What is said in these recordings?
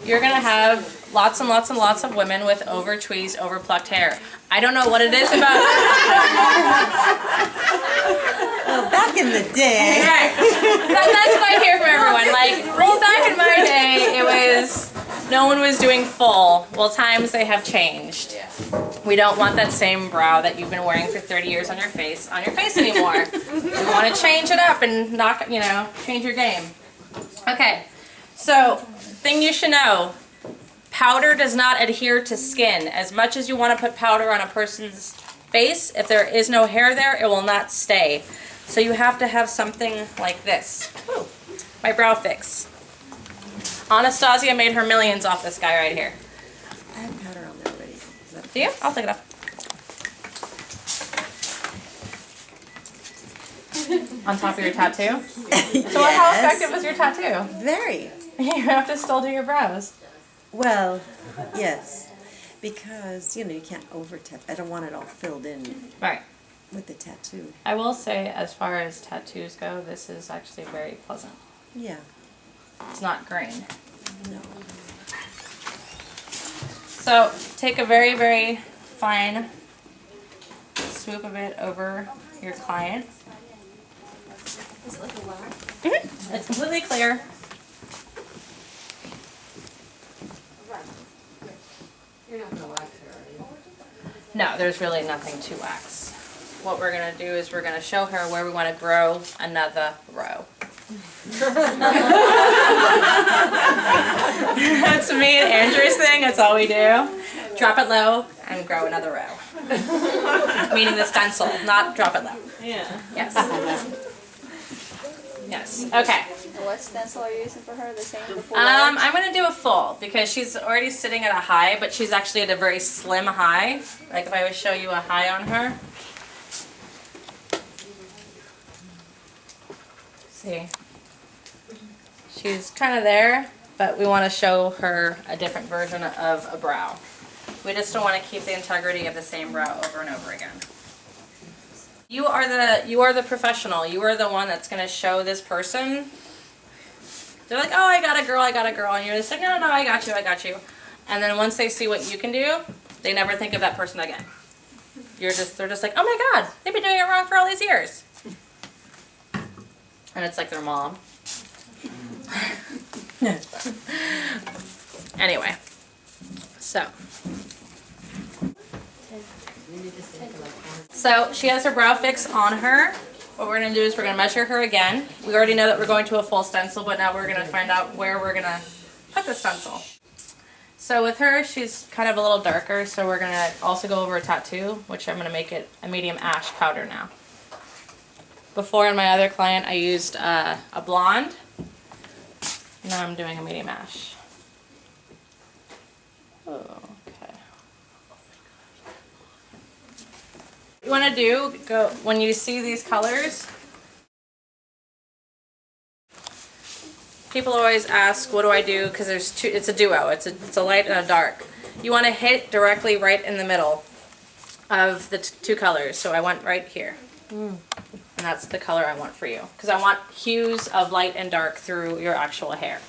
You're gonna have lots and lots and lots of women with over-tweezed, over-plucked hair. I don't know what it is about. Well, back in the day. Right. That's what I hear from everyone. Like, well, back in my day, it was no one was doing full. Well, times they have changed. We don't want that same brow that you've been wearing for 30 years on your face anymore. We want to change it up and not, change your game. Okay. So, thing you should know, powder does not adhere to skin. As much as you want to put powder on a person's face, if there is no hair there, it will not stay. So you have to have something like this. Ooh, my brow fix. Anastasia made her millions off this guy right here. I have powder on there already. Do you? I'll take it off. On top of your tattoo? Yes. So how effective was your tattoo? Very. You have to still do your brows. Well, yes. Because, you can't over-tattoo. I don't want it all filled in Right. with the tattoo. I will say, as far as tattoos go, this is actually very pleasant. Yeah. It's not green. No. So take a very, very fine swoop of it over your client. Is it like a wax? Mm-hmm. It's completely clear. You're not gonna wax her, are you? No, there's really nothing to wax. What we're going to do is we're going to show her where we want to grow another row. That's me and Andrew's thing. That's all we do. Drop it low and grow another row. Meaning the stencil, not drop it low. Yeah. Yes. Yes. Okay. What stencil are you using for her? The same before? I'm going to do a full because she's already sitting at a high, but she's actually at a very slim high. Like if I would show you a high on her. See, she's kind of there, but we want to show her a different version of a brow. We just don't want to keep the integrity of the same brow over and over again. You are the professional. You are the one that's going to show this person. They're like, oh, I got a girl, and you're just like, no, I got you. And then once they see what you can do, they never think of that person again. They're just like, oh my God, they've been doing it wrong for all these years. And it's like their mom. Anyway, so she has her brow fix on her. What we're going to do is we're going to measure her again. We already know that we're going to a full stencil, but now we're going to find out where we're going to put the stencil. So with her, she's kind of a little darker, so we're going to also go over a tattoo, which I'm going to make it a medium ash powder now. Before in my other client I used a blonde. Now I'm doing a medium ash. Oh, okay. What you want to do, when you see these colors, people always ask what do I do because there's two, it's a duo, it's a light and a dark. You want to hit directly right in the middle of the two colors, so I went right here. And that's the color I want for you. Because I want hues of light and dark through your actual hair.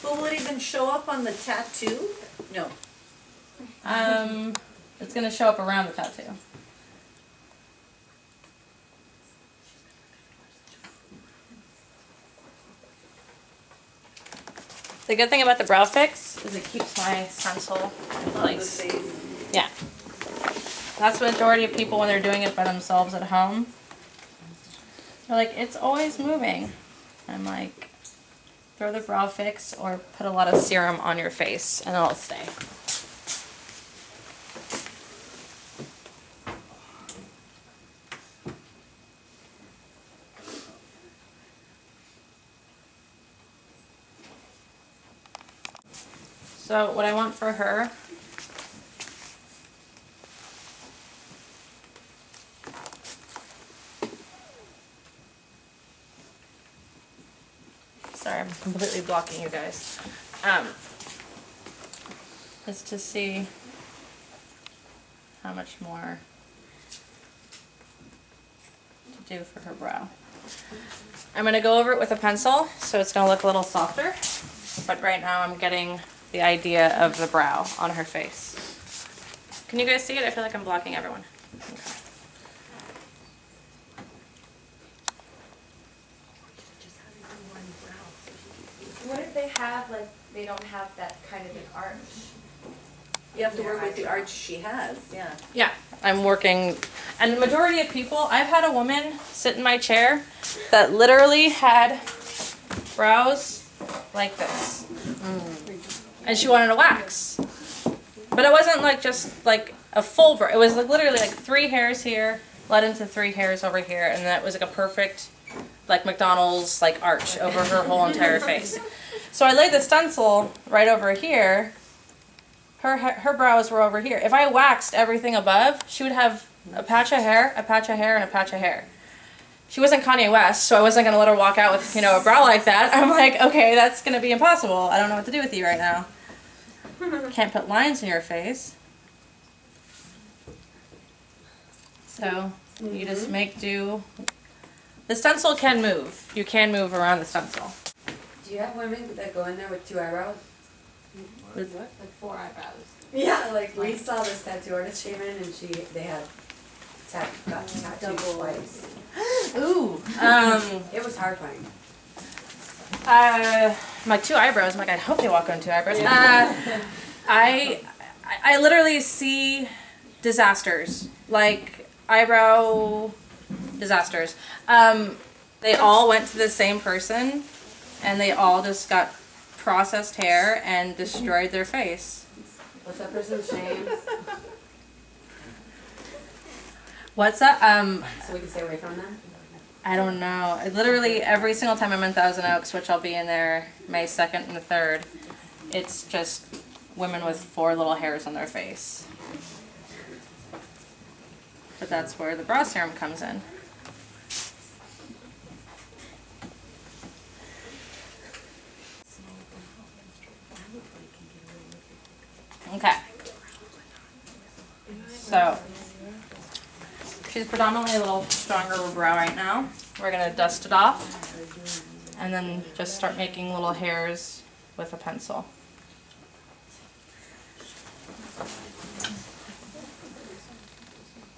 Well, will it even show up on the tattoo? No. It's going to show up around the tattoo. The good thing about the brow fix is it keeps my stencil in place. Yeah. That's the majority of people when they're doing it by themselves at home. They're like, it's always moving. I'm like, throw the brow fix or put a lot of serum on your face and it'll stay. So what I want for her sorry, I'm completely blocking you guys. Is to see how much more to do for her brow. I'm going to go over it with a pencil so it's going to look a little softer. but right now I'm getting the idea of the brow on her face. Can you guys see it? I feel like I'm blocking everyone. Okay. What if they have, like, they don't have that kind of an arch? You have to work with the arch she has, yeah. Yeah, I'm working, and the majority of people, I've had a woman sit in my chair that literally had brows like this. And she wanted a wax. But it wasn't like just like a full brow. It was like literally like 3 hairs here, led into 3 hairs over here, and that was like a perfect like McDonald's like arch over her whole entire face. So I laid the stencil right over here. Her brows were over here. If I waxed everything above, she would have a patch of hair, a patch of hair, and a patch of hair. She wasn't Kanye West, so I wasn't going to let her walk out with, you know, a brow like that. I'm like, okay, that's going to be impossible. I don't know what to do with you right now. Can't put lines in your face. So you just make do. The stencil can move. You can move around the stencil. Do you have women that go in there with 2 eyebrows? With what? Like 4 eyebrows. Yeah, like we saw this tattoo artist came in and they had tattooed twice. Ooh. It was horrifying. My 2 eyebrows. I'm like, I hope they walk on 2 eyebrows. I literally see disasters, like eyebrow disasters. They all went to the same person, and they all just got processed hair and destroyed their face. What's that person's name? What's that? So we can stay away from them? I don't know. Literally every single time I'm in Thousand Oaks, which I'll be in there May 2nd and the 3rd, it's just women with 4 little hairs on their face. But that's where the brow serum comes in. Okay. So, she's predominantly a little stronger brow right now. We're going to dust it off and then just start making little hairs with a pencil.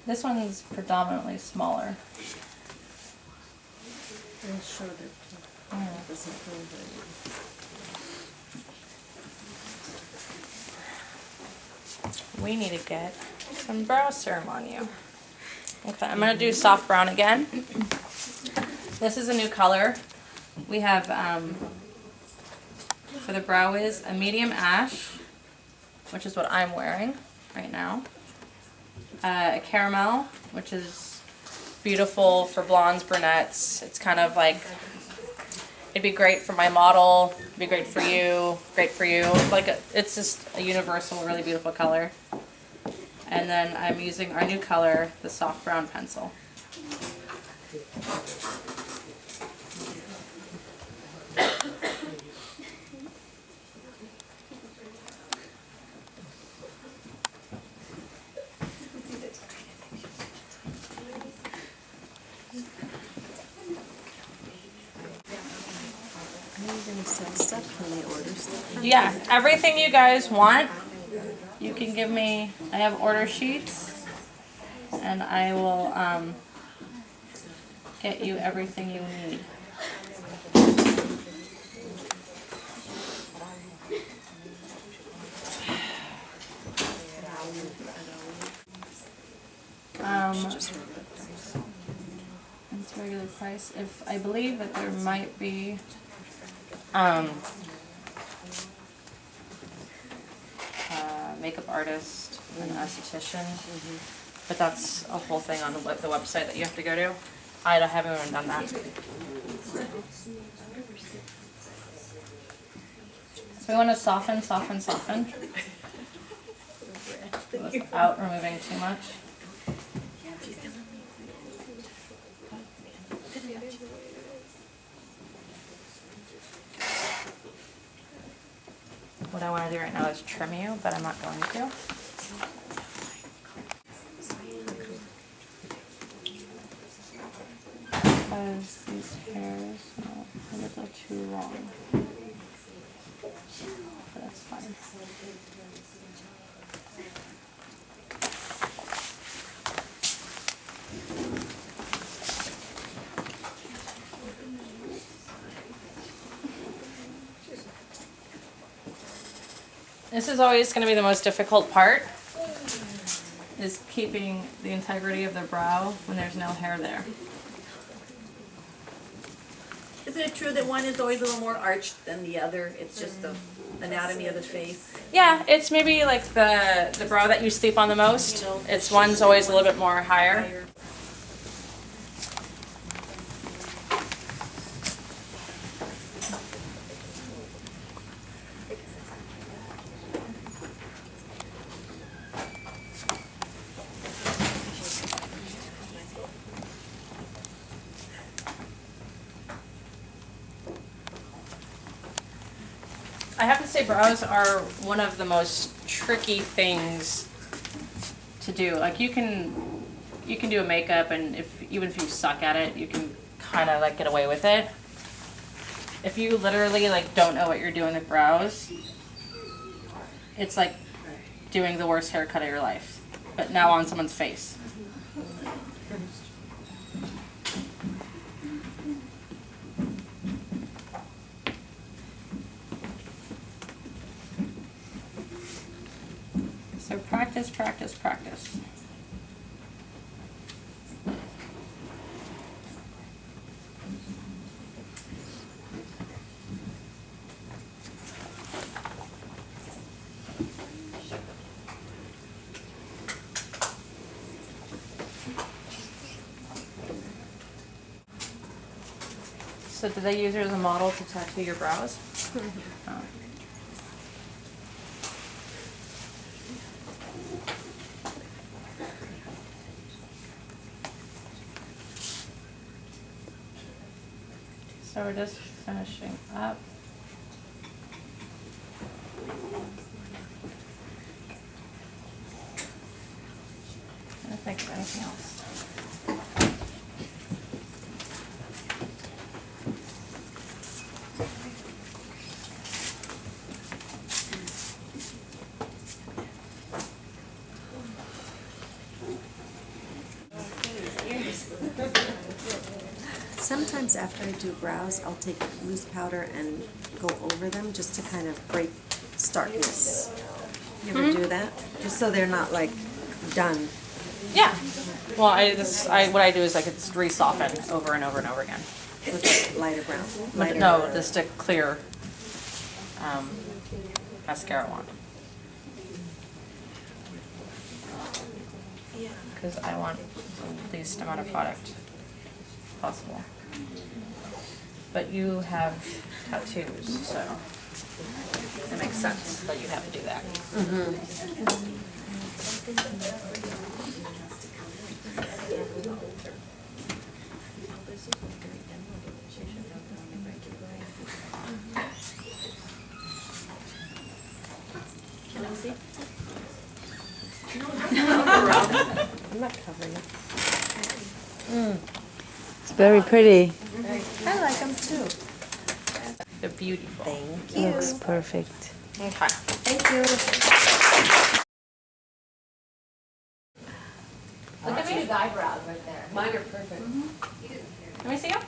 This one's predominantly smaller. I'll show that. Doesn't go very well. We need to get some brow serum on you. Okay, I'm going to do soft brown again. This is a new color. We have, for the brow is a medium ash, which is what I'm wearing right now. A caramel, which is beautiful for blondes, brunettes. It's kind of like, it'd be great for my model, it'd be great for you, Like, it's just a universal, really beautiful color. And then I'm using our new color, the soft brown pencil. Yeah, everything you guys want, you can give me. I have order sheets, and I will get you everything you need. It's regular price. If I believe that there might be makeup artist, an esthetician, but that's a whole thing on the website that you have to go to. I haven't even done that. So we want to soften without removing too much. What I want to do right now is trim you, but I'm not going to. Because these hairs, no, I think they're too long. That's fine. This is always going to be the most difficult part, is keeping the integrity of the brow when there's no hair there. Isn't it true that one is always a little more arched than the other? It's just the anatomy of the face. Yeah, it's maybe like the brow that you sleep on the most. It's one's always a little bit more higher. I have to say brows are one of the most tricky things to do. Like you can do a makeup, and even if you suck at it, you can kind of like get away with it. If you literally like don't know what you're doing with brows, it's like doing the worst haircut of your life, but now on someone's face. So practice, practice, practice. So did they use her as a model to tattoo your brows? Oh. So we're just finishing up. I don't think of anything else. Sometimes after I do brows, I'll take loose powder and go over them just to kind of break starkness. You ever do that? Just so they're not like done. Yeah. Well, what I do is like it's re-soften over and over and over again. With lighter brown. But Lighter, no, just a clear mascara wand. Because I want the least amount of product possible. But you have tattoos, so it makes sense that you have to do that. Can I see? I'm not covering it. It's very pretty. I like them too. They're beautiful. Thank you. Looks perfect. Okay. Thank you. Look at me, eyebrows right there. Mine are perfect. Let me see you.